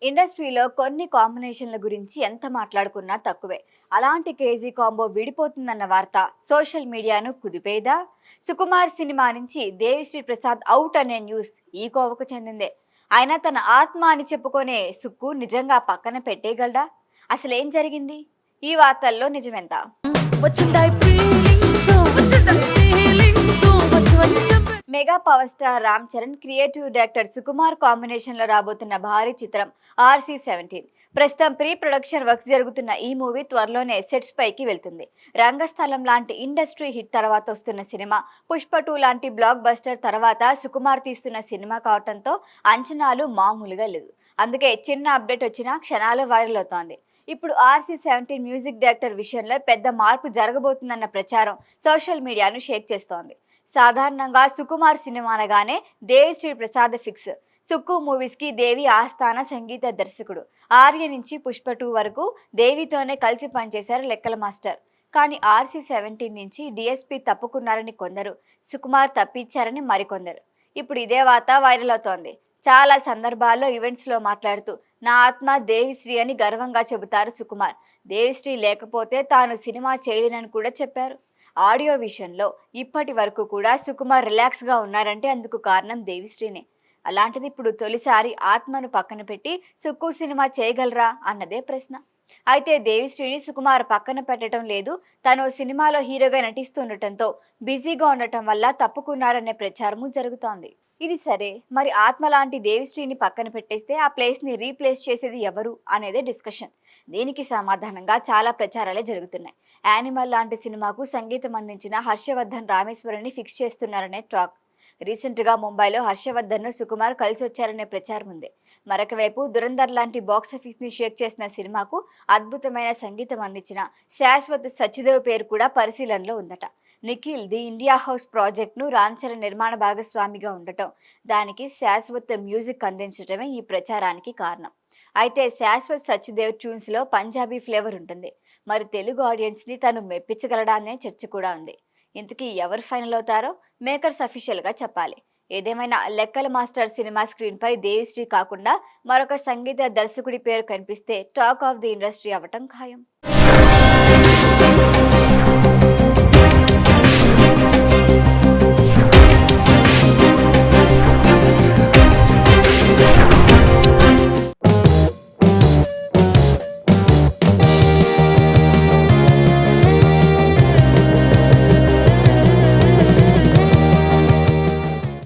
ఇండస్ట్రీలో కొన్ని కాంబినేషన్ల గురించి ఎంత మాట్లాడుకున్నా తక్కువే. అలాంటి క్రేజీ కాంబో విడిపోతుందన్న వార్త సోషల్ మీడియాను కుదిపేదా? సుకుమార్ సినిమా నుంచి దేవిశ్రీ ప్రసాద్ అవుట్ అనే న్యూస్ ఈ కోవకు చెందిందే. ఆయన తన ఆత్మ అని చెప్పుకునే సుక్కు నిజంగా పక్కన పెట్టేయగలడా? అసలేం జరిగింది? ఈ వార్తల్లో నిజమెంత? Mega power star Ram Charan, creative director Sukumar combination లో రాబోతున్న భారీ చిత్రం RC-17. ప్రస్తుతం ప్రీ ప్రొడక్షన్ వర్క్స్ జరుగుతున్న ఈ మూవీ త్వరలోనే సెట్స్ పైకి వెళ్తుంది. రంగస్థలం లాంటి ఇండస్ట్రీ హిట్ తర్వాత వస్తున్న సినిమా, పుష్ప 2 లాంటి బ్లాక్ బస్టర్ తర్వాత సుకుమార్ తీస్తున్న సినిమా కావడంతో అంచనాలు మామూలుగా లేదు. అందుకే చిన్న అప్డేట్ వచ్చినా క్షణాలు వైరల్ అవుతోంది. ఇప్పుడు RC-17 మ్యూజిక్ డైరెక్టర్ విషయంలో పెద్ద మార్పు జరగబోతుందన్న ప్రచారం సోషల్ మీడియాను షేక్ చేస్తోంది. సాధారణంగా సుకుమార్ సినిమా అనగానే దేవిశ్రీ ప్రసాద్ ఫిక్స్. సుక్కు మూవీస్ కి దేవి ఆస్థాన సంగీత దర్శకుడు. ఆర్య నుంచి పుష్ప 2 వరకు దేవితోనే కలిసి పనిచేశారు లెక్కల మాస్టర్. కానీ RC-17 నుంచి DSP తప్పుకున్నారని కొందరు, సుకుమార్ తప్పించారని మరికొందరు. ఇప్పుడు ఇదే వార్త వైరల్ అవుతోంది. చాలా సందర్భాల్లో ఈవెంట్స్ లో మాట్లాడుతూ నా ఆత్మ దేవిశ్రీ అని గర్వంగా చెబుతారు సుకుమార్. దేవిశ్రీ లేకపోతే తాను సినిమా చేయలేనని కూడా చెప్పారు. ఆడియో విషయంలో ఇప్పటి వరకు కూడా సుకుమార్ రిలాక్స్ గా ఉన్నారంటే అందుకు కారణం దేవిశ్రీనే. అలాంటిది ఇప్పుడు తొలిసారి ఆత్మను పక్కన పెట్టి సుక్కు సినిమా చేయగలరా అన్నదే ప్రశ్న. అయితే దేవిశ్రీని సుకుమార్ పక్కన పెట్టడం లేదు, తను సినిమాలో హీరోగా నటిస్తుండటంతో బిజీగా ఉండటం వల్ల తప్పుకున్నారనే ప్రచారము జరుగుతోంది. ఇది సరే, మరి ఆత్మ లాంటి దేవిశ్రీని పక్కన పెట్టేస్తే ఆ ప్లేస్ ని రీప్లేస్ చేసేది ఎవరు అనేదే డిస్కషన్. దీనికి సమాధానంగా చాలా ప్రచారాలే జరుగుతున్నాయి. యానిమల్ లాంటి సినిమాకు సంగీతం అందించిన హర్షవర్ధన్ రామేశ్వరన్ని ఫిక్స్ చేస్తున్నారనే టాక్. రీసెంట్ గా ముంబైలో హర్షవర్ధన్ ను సుకుమార్ కలిసి వచ్చారనే ప్రచారం ఉంది. మరొక వైపు దురంధర్ లాంటి బాక్సాఫీస్ ని షేక్ చేసిన సినిమాకు అద్భుతమైన సంగీతం అందించిన శాశ్వత్ సచ్దేవ్ పేరు కూడా పరిశీలనలో ఉందట. Nikhil the India house project ను రామ్ చరణ్ నిర్మాణ భాగస్వామిగా ఉండటం, దానికి శాశ్వత్ మ్యూజిక్ అందించడమే ఈ ప్రచారానికి కారణం. అయితే శాశ్వత్ సచ్దేవ్ ట్యూన్స్ లో పంజాబీ ఫ్లేవర్ ఉంటుంది. మరి తెలుగు ఆడియన్స్ ని తను మెప్పించగలడా అనే చర్చ కూడా ఉంది. ఇంతకీ ఎవరు ఫైనల్ అవుతారో మేకర్స్ అఫీషియల్ గా చెప్పాలి. ఏదేమైనా లెక్కల మాస్టర్ సినిమా స్క్రీన్ పై దేవిశ్రీ కాకుండా మరొక సంగీత దర్శకుడి పేరు కనిపిస్తే టాక్ ఆఫ్ ది ఇండస్ట్రీ అవ్వటం ఖాయం.